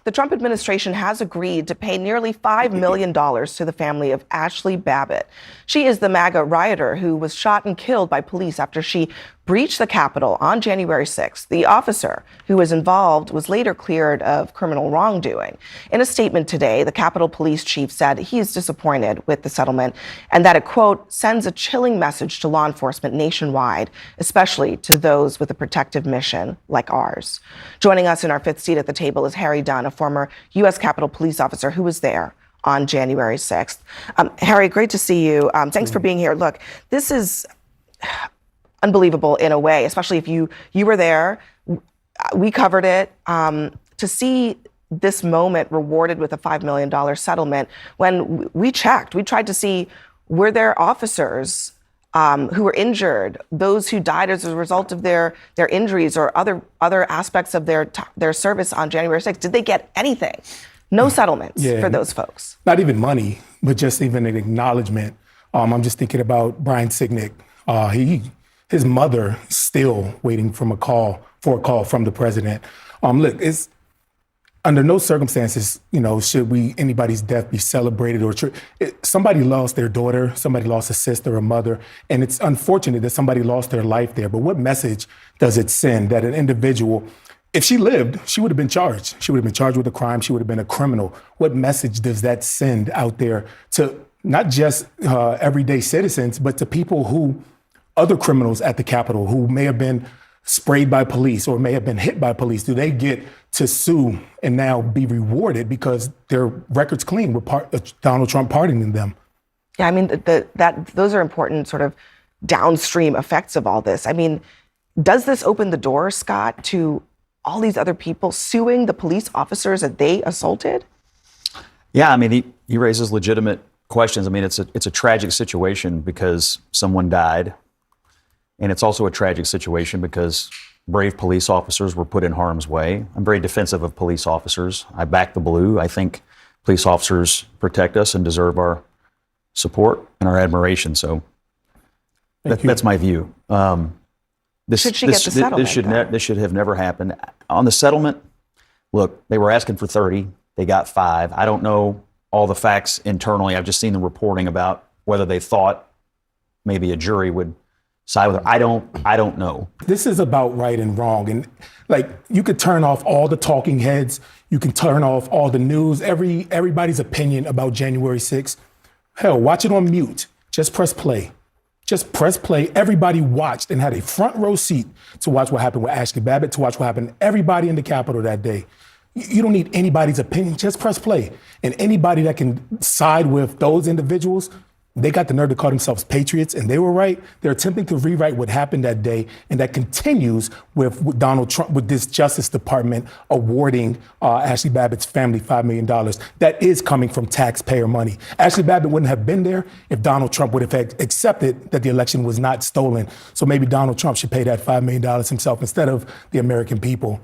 the Trump administration has agreed to pay nearly $5 million to the family of Ashli Babbitt. She is the MAGA rioter who was shot and killed by police after she breached the Capitol on January 6th. The officer who was involved was later cleared of criminal wrongdoing. In a statement today, the Capitol Police chief said he is disappointed with the settlement and that it, quote, sends a chilling message to law enforcement nationwide, especially to those with a protective mission like ours. Joining us in our fifth seat at the table is Harry Dunn, a former U.S. Capitol Police officer who was there on January 6th. Harry, great to see you. Thanks for being here. Look, this is unbelievable in a way, especially if you were there. We covered it. To see this moment rewarded with a $5 million settlement, when we checked, we tried to see, were there officers who were injured, those who died as a result of their injuries or other aspects of their service on January 6th? Did they get anything? No settlements for those folks. Not even money, but just even an acknowledgement. I'm just thinking about Brian Signick. His mother still waiting for a call from the president. Look, it's under no circumstances, should anybody's death be celebrated or somebody lost their daughter, somebody lost a sister or mother, and it's unfortunate that somebody lost their life there. But what message does it send that an individual, if she lived, she would have been charged. She would have been charged with a crime. She would have been a criminal. What message does that send out there to not just everyday citizens, but to people other criminals at the Capitol who may have been sprayed by police or may have been hit by police? Do they get to sue and now be rewarded because their record's clean with Donald Trump pardoning them? Yeah, I mean, those are important sort of downstream effects of all this. I mean, does this open the door, Scott, to all these other people suing the police officers that they assaulted? Yeah, I mean, he raises legitimate questions. I mean, it's a tragic situation because someone died. And it's also a tragic situation because brave police officers were put in harm's way. I'm very defensive of police officers. I back the blue. I think police officers protect us and deserve our support and our admiration. So that's my view. Should she get the settlement? This should have never happened. On the settlement, look, they were asking for 30. They got 5. I don't know all the facts internally. I've just seen the reporting about whether they thought maybe a jury would side with her. I don't know. This is about right and wrong. And you could turn off all the talking heads. You can turn off all the news, everybody's opinion about January 6th. Hell, watch it on mute. Just press play. Just press play. Everybody watched and had a front row seat to watch what happened with Ashli Babbitt, to watch what happened to everybody in the Capitol that day. You don't need anybody's opinion. Just press play. And anybody that can side with those individuals, they got the nerve to call themselves patriots, and they were right. They're attempting to rewrite what happened that day, and that continues with Donald Trump, with this Justice Department awarding Ashli Babbitt's family $5 million. That is coming from taxpayer money. Ashli Babbitt wouldn't have been there if Donald Trump would have accepted that the election was not stolen. So maybe Donald Trump should pay that $5 million himself instead of the American people.